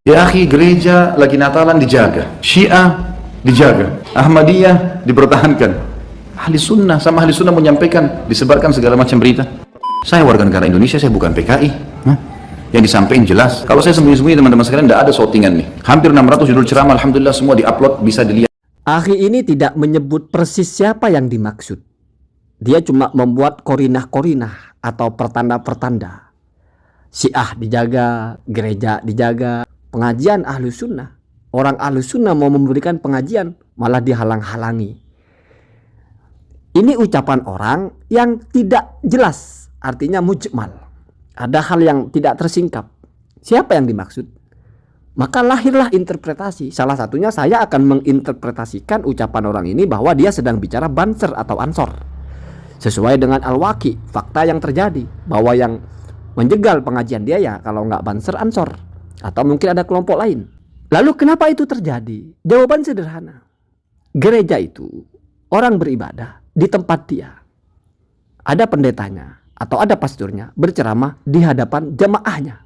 Ya akhi, gereja lagi Natalan dijaga, Syiah dijaga, Ahmadiyah dipertahankan. Ahli sunnah sama ahli sunnah menyampaikan, disebarkan segala macam berita. Saya warga negara Indonesia, saya bukan PKI. Yang disampaikan jelas. Kalau saya sembunyi-sembunyi teman-teman sekalian, tidak ada shortingan nih. Hampir 600 judul ceramah, alhamdulillah semua diupload, bisa dilihat. Akhi ini tidak menyebut persis siapa yang dimaksud. Dia cuma membuat korinah-korinah atau pertanda-pertanda. Syiah dijaga, gereja dijaga, pengajian ahlu sunnah. Orang ahlu sunnah mau memberikan pengajian, malah dihalang-halangi. Ini ucapan orang yang tidak jelas, artinya mujmal. Ada hal yang tidak tersingkap. Siapa yang dimaksud? Maka lahirlah interpretasi. Salah satunya saya akan menginterpretasikan ucapan orang ini bahwa dia sedang bicara Banser atau Ansor. Sesuai dengan Al-Waqi, fakta yang terjadi. Bahwa yang menjegal pengajian dia ya kalau nggak Banser, Ansor. Atau mungkin ada kelompok lain. Lalu kenapa itu terjadi? Jawaban sederhana. Gereja itu orang beribadah di tempat dia. Ada pendetanya atau ada pasturnya berceramah di hadapan jamaahnya.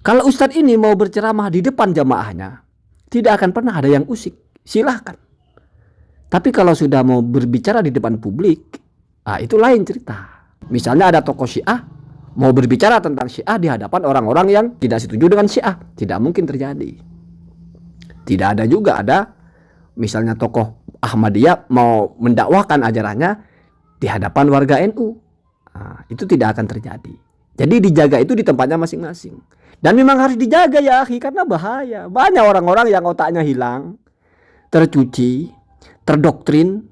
Kalau ustadz ini mau berceramah di depan jamaahnya, tidak akan pernah ada yang usik. Silahkan. Tapi kalau sudah mau berbicara di depan publik, itu lain cerita. Misalnya ada tokoh Syiah mau berbicara tentang Syiah di hadapan orang-orang yang tidak setuju dengan Syiah. Tidak mungkin terjadi. Tidak ada juga ada misalnya tokoh Ahmadiyah mau mendakwahkan ajarannya di hadapan warga NU. Itu tidak akan terjadi. Jadi dijaga itu di tempatnya masing-masing. Dan memang harus dijaga ya akhi, karena bahaya. Banyak orang-orang yang otaknya hilang, tercuci, terdoktrin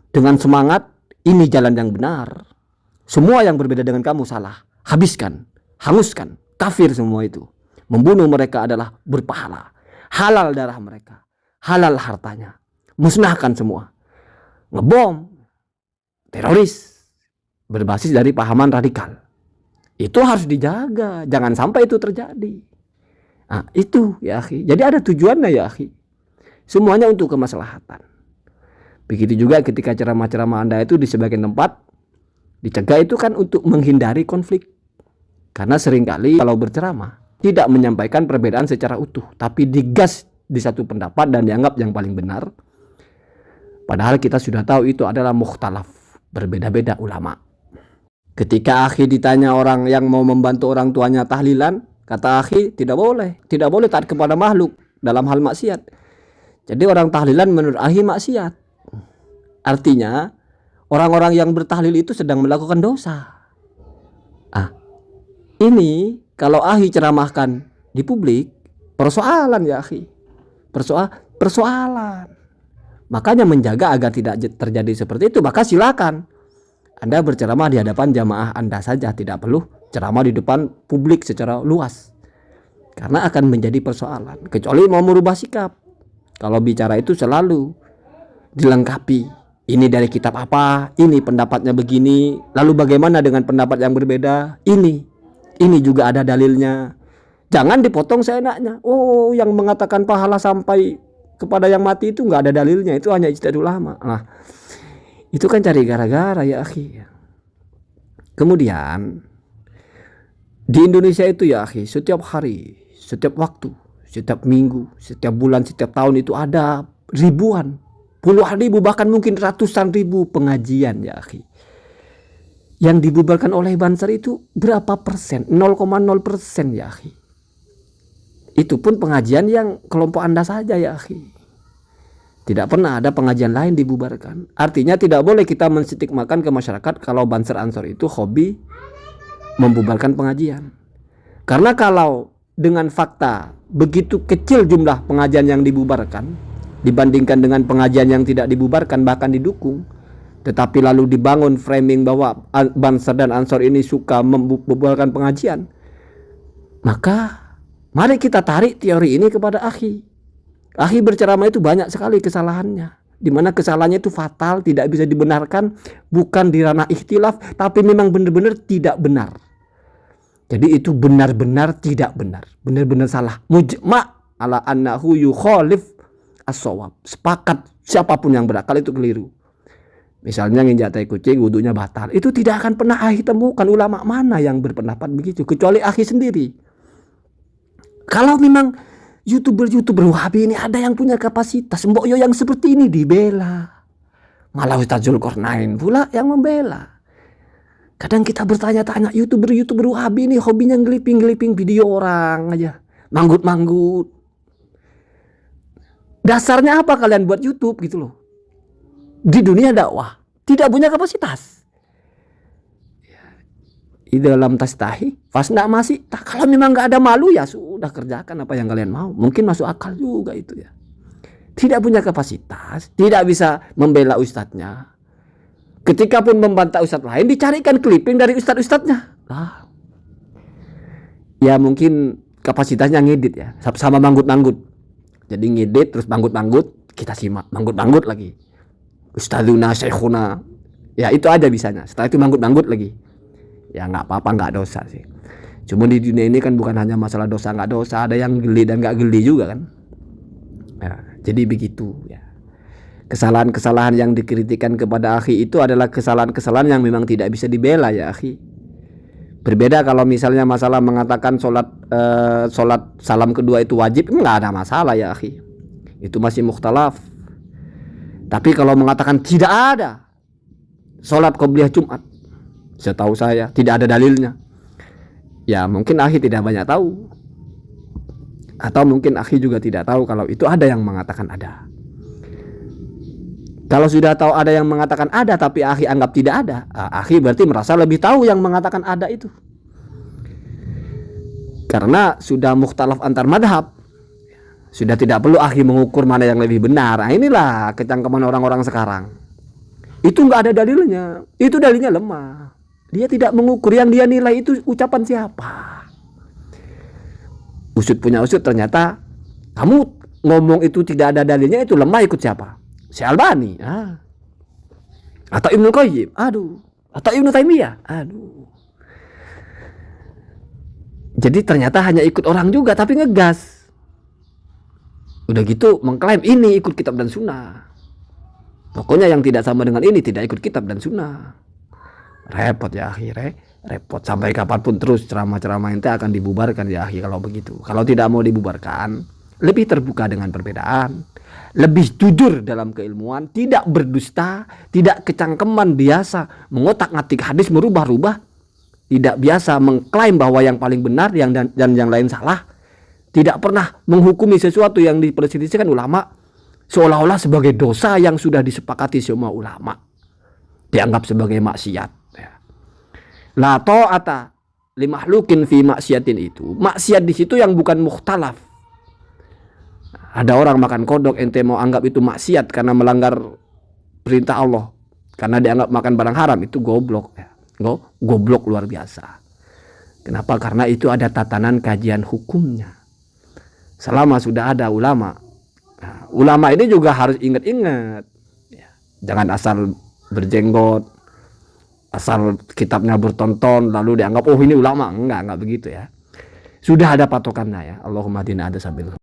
dengan semangat ini jalan yang benar. Semua yang berbeda dengan kamu salah. Habiskan, hanguskan, kafir semua itu. Membunuh mereka adalah berpahala. Halal darah mereka, halal hartanya. Musnahkan semua. Ngebom, teroris, berbasis dari pahaman radikal. Itu harus dijaga, jangan sampai itu terjadi. Itu ya akhi. Jadi ada tujuannya ya akhi. Semuanya untuk kemaslahatan. Begitu juga ketika ceramah-ceramah Anda itu di sebagian tempat dicegah, itu kan untuk menghindari konflik. Karena seringkali kalau berceramah tidak menyampaikan perbedaan secara utuh, tapi digas di satu pendapat dan dianggap yang paling benar. Padahal kita sudah tahu itu adalah mukhtalaf, berbeda-beda ulama. Ketika akhi ditanya orang yang mau membantu orang tuanya tahlilan, kata akhi tidak boleh taat kepada makhluk dalam hal maksiat. Jadi orang tahlilan menurut akhi maksiat. Artinya orang-orang yang bertahlil itu sedang melakukan dosa. Ini kalau akhi ceramahkan di publik, persoalan ya akhi. Persoalan. Makanya menjaga agar tidak terjadi seperti itu, maka silakan Anda berceramah di hadapan jamaah Anda saja, tidak perlu ceramah di depan publik secara luas. Karena akan menjadi persoalan. Kecuali mau merubah sikap. Kalau bicara itu selalu dilengkapi. Ini dari kitab apa? Ini pendapatnya begini. Lalu bagaimana dengan pendapat yang berbeda? Ini juga ada dalilnya. Jangan dipotong seenaknya. Oh, yang mengatakan pahala sampai kepada yang mati itu nggak ada dalilnya. Itu hanya ijtihad ulama. Nah, itu kan cari gara-gara ya akhi. Kemudian di Indonesia itu ya akhi, setiap hari, setiap waktu, setiap minggu, setiap bulan, setiap tahun itu ada ribuan, puluhan ribu, bahkan mungkin ratusan ribu pengajian ya akhi. Yang dibubarkan oleh Banser itu berapa persen? 0,0% ya akhi. Itu pun pengajian yang kelompok Anda saja ya akhi. Tidak pernah ada pengajian lain dibubarkan. Artinya tidak boleh kita menstigmakan ke masyarakat kalau Banser Ansor itu hobi membubarkan pengajian. Karena kalau dengan fakta begitu kecil jumlah pengajian yang dibubarkan dibandingkan dengan pengajian yang tidak dibubarkan bahkan didukung, tetapi lalu dibangun framing bahwa Banser dan Ansor ini suka membubarkan pengajian, maka mari kita tarik teori ini kepada akhi. Akhi berceramah itu banyak sekali kesalahannya, di mana kesalahannya itu fatal, tidak bisa dibenarkan, bukan di ranah ikhtilaf, tapi memang benar-benar tidak benar. Jadi itu benar-benar tidak benar, benar-benar salah. Mujma' ala annahu yukhalif as-shawab. Sepakat siapapun yang berakal itu keliru. Misalnya nginjak tai kucing wudunya batal, itu tidak akan pernah akhi temukan ulama mana yang berpendapat begitu, kecuali akhi sendiri. Kalau memang YouTuber Wahabi ini ada yang punya kapasitas, Mbok Yo yang seperti ini dibela. Malah Ustaz Zulkarnain pula yang membela. Kadang kita bertanya-tanya, YouTuber Wahabi ini hobinya ngeliping video orang aja. Manggut-manggut. Dasarnya apa kalian buat YouTube gitu loh? Di dunia dakwah tidak punya kapasitas. Di dalam tastahi, fasna masih. Kalau memang nggak ada malu ya sudah kerjakan apa yang kalian mau. Mungkin masuk akal juga itu ya. Tidak punya kapasitas, tidak bisa membela ustadznya. Ketika pun membantah ustadz lain, dicarikan clipping dari ustadz-ustadznya. Ya mungkin kapasitasnya ngedit ya, sama manggut-manggut. Jadi ngedit terus manggut-manggut, kita simak, manggut-manggut lagi. Ustadzuna, syekhuna, ya itu aja bisanya. Setelah itu manggut-manggut lagi. Ya nggak apa-apa, nggak dosa sih. Cuma di dunia ini kan bukan hanya masalah dosa nggak dosa, ada yang geli dan nggak geli juga kan. Ya, jadi begitu ya. Kesalahan-kesalahan yang dikritikkan kepada akhi itu adalah kesalahan-kesalahan yang memang tidak bisa dibela ya akhi. Berbeda kalau misalnya masalah mengatakan sholat salam kedua itu wajib, nggak ada masalah ya akhi. Itu masih mukhtalaf. Tapi kalau mengatakan tidak ada sholat qobliyah Jumat, setahu saya tidak ada dalilnya. Ya mungkin akhi tidak banyak tahu. Atau mungkin akhi juga tidak tahu kalau itu ada yang mengatakan ada. Kalau sudah tahu ada yang mengatakan ada tapi akhi anggap tidak ada, akhi berarti merasa lebih tahu yang mengatakan ada itu. Karena sudah mukhtalaf antar madhab, sudah tidak perlu akhi mengukur mana yang lebih benar. Nah, inilah kecangkeman orang-orang sekarang. Itu nggak ada dalilnya, itu dalilnya lemah. Dia tidak mengukur, yang dia nilai itu ucapan siapa. Usut punya usut, ternyata kamu ngomong itu tidak ada dalilnya, itu lemah, ikut siapa? Si Albani, atau Ibnu Qayyim, atau Ibnu Taimiyah, Jadi ternyata hanya ikut orang juga, tapi ngegas. Udah gitu mengklaim ini ikut kitab dan sunnah. Pokoknya yang tidak sama dengan ini tidak ikut kitab dan sunnah. Repot ya akhi, repot. Sampai kapanpun terus ceramah-ceramah ente akan dibubarkan ya akhi kalau begitu. Kalau tidak mau dibubarkan, lebih terbuka dengan perbedaan. Lebih jujur dalam keilmuan, tidak berdusta, tidak kecangkeman biasa mengotak-ngatik hadis, merubah-rubah, tidak biasa mengklaim bahwa yang paling benar dan yang lain salah, tidak pernah menghukumi sesuatu yang diperselisihkan ulama seolah-olah sebagai dosa yang sudah disepakati semua ulama, dianggap sebagai maksiat. La ta'ata li makhlukin fi maksiatin, itu maksiat di situ yang bukan mukhtalaf. Ada orang makan kodok, ente mau anggap itu maksiat karena melanggar perintah Allah, karena dianggap makan barang haram, itu goblok ya. Goblok luar biasa. Kenapa? Karena itu ada tatanan kajian hukumnya. Selama sudah ada ulama, ulama ini juga harus ingat-ingat ya. Jangan asal berjenggot, asal kitabnya bertonton lalu dianggap oh ini ulama. Enggak begitu ya. Sudah ada patokannya ya. Allahumma dina ada sabil.